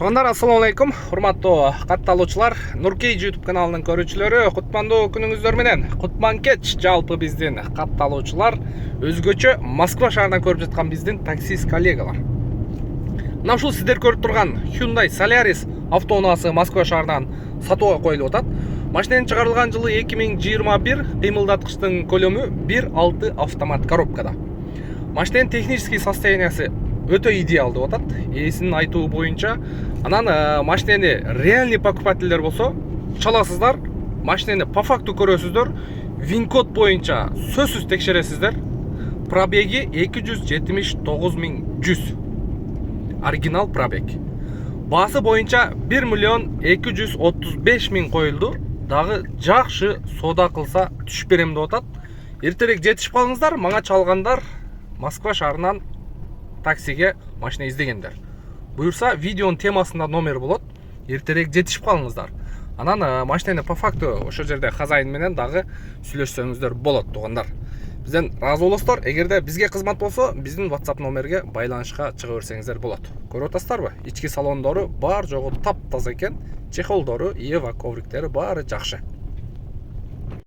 Туугандар, ассаламу алейкум. Урматтуу катталуучулар, Нуркей YouTube каналынын көрүүчүлөрү, кутмандуу күнүңүздөр менен. Кутман кеч. Жалпы биздин катталуучулар, өзгөчө Москва шаарынан көрүп жаткан биздин таксист коллегалар. Мына ушул сиздер көрүп турган Hyundai Solaris автоунаасы Москва шаарынан сатууга коюлуп атат. Машинанын чыгарылган жылы 2021, кыймылдаткычтын көлөмү 1.6 автомат коробкада. Машинанын технический состояниясы өтө идеалдуу атат. Ээсинин айтуу боюнча, анан машинени реальный покупательдер болсо чаласыздар, машинени по факту көрөсүздөр, вин-код боюнча сөзсүз текшересиздер. Пробеги 279.100. Оригинал пробег. Баасы боюнча 1.235.000 коюлду. Дагы жакшы соода кылса түшүп берем деп атат. Эртерээк жетишип калыңыздар. Мага чалгандар Москва шаарынан таксиге машина издегендер. Буюрса, видеонун темасында номер болот. Эртерээк жетишип калыңыздар. Анан машинени по факту ошол жерде хозяин менен дагы сүйлөшсөңүздөр болот, туугандар. Бизден ыраазы болосуздар. Эгерде бизге кызмат болсо, биздин WhatsApp номерге байланышка чыга берсеңиздер болот. Көрүп атасыздарбы? Ички салондору бар жогу таптаза экен. Чехолдору, Ева ковриктери баары жакшы.